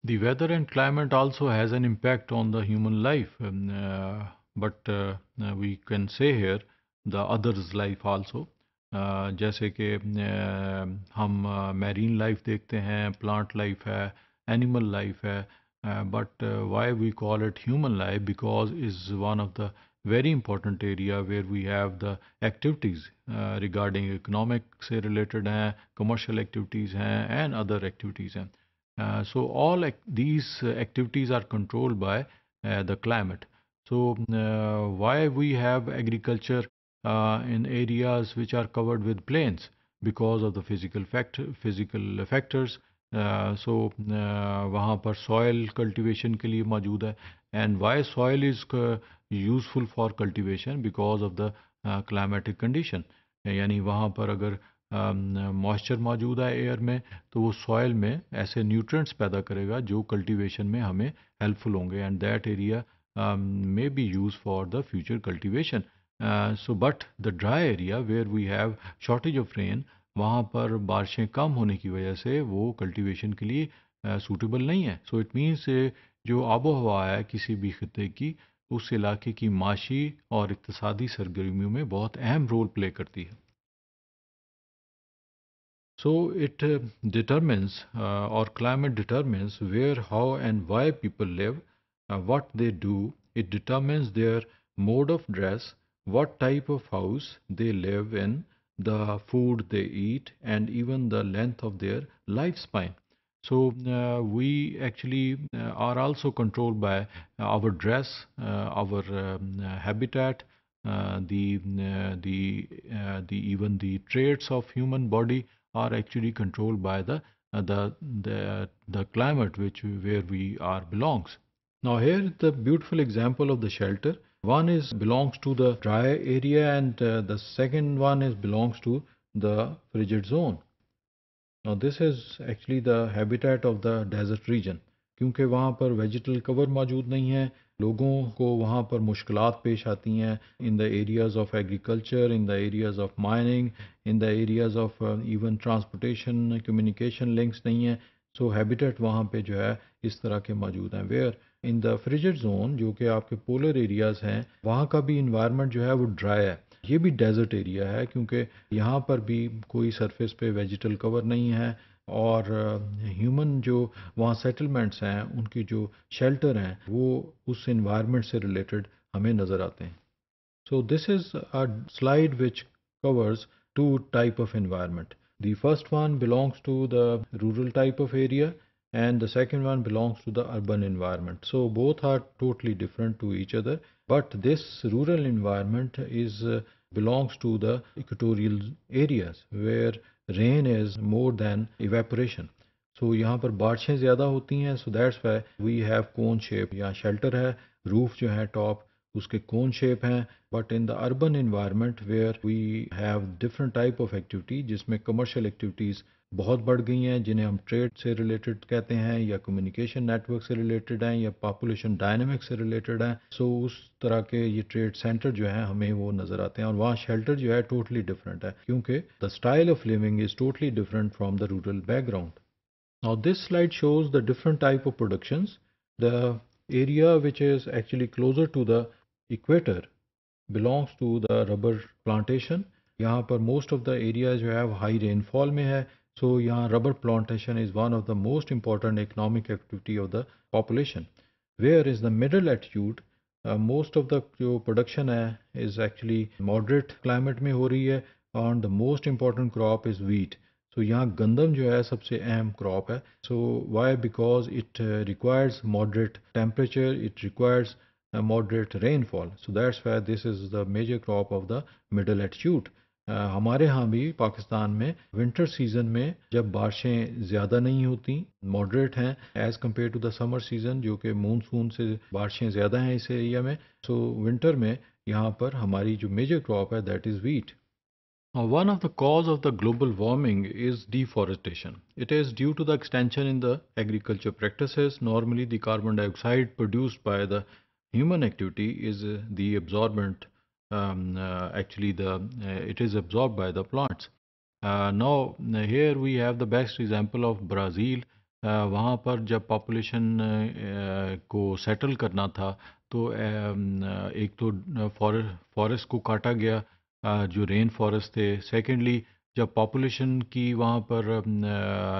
The weather and climate also has an impact on the human life, but we can say here the others' life also. जैसे कि हम marine life देखते हैं, plant life है, animal life है, but why we call it human life because is one of the very important area where we have the activities regarding economic से related हैं, commercial activities हैं and other activities हैं. So all these activities are controlled by the climate. So why we have agriculture in areas which are covered with plains because of the physical factors. So वहाँ पर soil cultivation के लिए मौजूद है and why soil is useful for cultivation because of the climatic condition. यानी वहाँ पर अगर मॉइस्चर मौजूद है एयर में तो वो सॉइल में ऐसे न्यूट्रिएंट्स पैदा करेगा जो कल्टीवेशन में हमें हेल्पफुल होंगे and that area may be used for the future cultivation. So but the dry area where we have shortage of rain वहाँ पर बारिशें कम होने की वजह से वो कल्टीवेशन के लिए सूटेबल नहीं है. सो इट मीन्स जो आबो हवा है किसी भी खिते की उस इलाके की माशी और इक्तसादी सरगर्मियों में बहुत अहम रोल प्ले करती है. So it determines, or climate determines where, how, and why people live, what they do. It determines their mode of dress, what type of house they live in, the food they eat, and even the length of their lifespan. So we actually are also controlled by our dress, our habitat, the even the traits of human body are actually controlled by the climate which where we are belongs. Now here is the beautiful example of the shelter. One is belongs to the dry area and the second one is belongs to the frigid zone. Now this is actually the habitat of the desert region. क्योंकि वहाँ पर vegetal cover मौजूद नहीं है लोगों को वहाँ पर मुश्किलात पेश आती हैं in the areas of agriculture in the areas of mining in the areas of even transportation communication links नहीं है सो हैबिटेट वहाँ पे जो है इस तरह के मौजूद हैं where in the frigid zone जो कि आपके पोलर एरियाज हैं वहाँ का भी इन्वायरमेंट जो है वो ड्राई है ये भी डेजर्ट एरिया है क्योंकि यहाँ पर भी कोई सरफेस पे वेजिटल कवर नहीं है और ह्यूमन जो वहाँ सेटलमेंट्स हैं उनकी जो शेल्टर हैं वो उस इन्वायरमेंट से रिलेटेड हमें नज़र आते हैं so this is a slide which covers two type of environment. The first one belongs to the rural type of area and the second one belongs to the urban environment. So both are totally different to each other. But this rural environment is belongs to the equatorial areas where rain is more than evaporation. So यहाँ पर बारिशें ज़्यादा होती हैं so that's why we have cone shape या shelter है roof जो है top उसके cone shape हैं but in the urban environment where we have different type of activity जिसमें commercial activities बहुत बढ़ गई हैं जिन्हें हम ट्रेड से रिलेटेड कहते हैं या कम्युनिकेशन नेटवर्क से रिलेटेड हैं या पॉपुलेशन डायनामिक्स से रिलेटेड हैं सो उस तरह के ये ट्रेड सेंटर जो हैं हमें वो नज़र आते हैं और वहाँ शेल्टर जो है टोटली डिफरेंट है क्योंकि the style of living is totally different from the rural background. Now this slide shows the different type of productions. The area which is actually closer to the equator belongs to the rubber plantation. यहाँ पर most of the areas जो है high rainfall में है. So यहाँ rubber plantation is one of the most important economic activity of the population. Whereas the middle latitude, most of the जो production है is actually moderate climate में हो रही है and the most important crop is wheat. So यहाँ गंदम जो है सबसे अहम क्रॉप है so why because it requires moderate temperature it requires moderate rainfall. So that's why this is the major crop of the middle latitude. हमारे यहाँ भी पाकिस्तान में विंटर सीजन में जब बारिशें ज़्यादा नहीं होती मॉडरेट हैं as compared to the summer season जो कि मानसून से बारिशें ज़्यादा हैं इस एरिया में सो विंटर में यहाँ पर हमारी जो मेजर क्रॉप है that is wheat. One of the cause of the global warming is deforestation. It is due to the extension in the agriculture practices. Normally, the carbon dioxide produced by the human activity is the absorbent. Actually, it is absorbed by the plants. Now, here we have the best example of Brazil. वहाँ पर जब population को settle करना था तो एक तो forest को काटा गया, जो रेन फॉरेस्ट थे। सेकेंडली जब पॉपुलेशन की वहाँ पर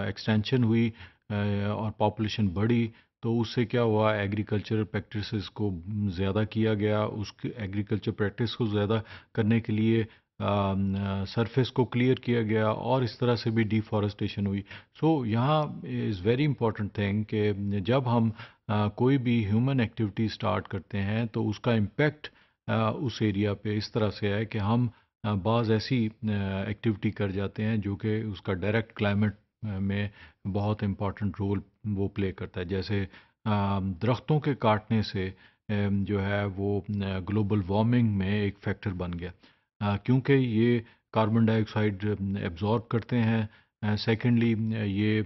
एक्सटेंशन हुई और पॉपुलेशन बढ़ी तो उससे क्या हुआ, एग्रीकल्चर प्रैक्टिसेस को ज़्यादा किया गया। उसके एग्रीकल्चर प्रैक्टिस को ज़्यादा करने के लिए सरफेस को क्लियर किया गया और इस तरह से भी डिफॉरेस्टेशन हुई। सो यहाँ इज़ वेरी इंपॉर्टेंट थिंग कि जब हम कोई भी ह्यूमन एक्टिविटी स्टार्ट करते हैं तो उसका इम्पेक्ट उस एरिया पे इस तरह से है कि हम बाज़ ऐसी एक्टिविटी कर जाते हैं जो कि उसका डायरेक्ट क्लाइमेट में बहुत इम्पॉर्टेंट रोल वो प्ले करता है। जैसे दरख्तों के काटने से जो है वो ग्लोबल वार्मिंग में एक फैक्टर बन गया, क्योंकि ये कार्बन डाइऑक्साइड एब्जॉर्ब करते हैं। सेकेंडली ये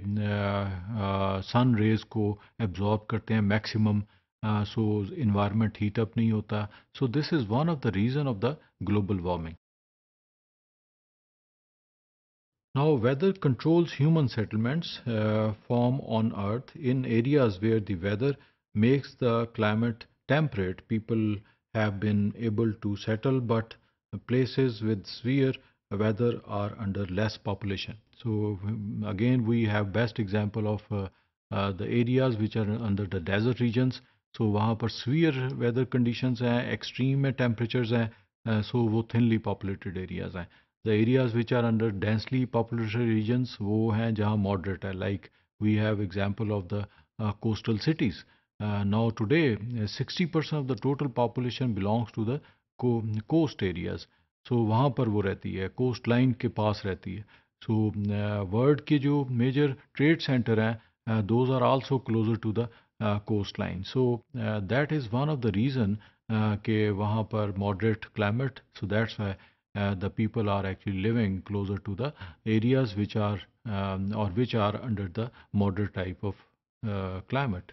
सन रेज़ को एब्जॉर्ब करते हैं मैक्सिमम, सो इन्वायरमेंट हीट अप नहीं होता। So this is one of the reason of the global warming. Now, weather controls human settlements form on Earth in areas where the weather makes the climate temperate. People have been able to settle, but places with severe weather are under less population. So again, we have best example of the areas which are under the desert regions. So वहाँ पर severe weather conditions हैं, extreme में temperatures हैं, so वो thinly populated areas हैं. The areas which are under densely populated regions वो हैं जहाँ moderate है, like we have example of the coastal cities. Now today 60% of the total population belongs to the coast areas. So वहाँ पर वो रहती है, coast line के पास रहती है. So world के जो major trade center हैं those are also closer to the coastline. So that is one of the reason कि वहाँ पर moderate climate. So that's why the people are actually living closer to the areas which are or which are under the moderate type of climate.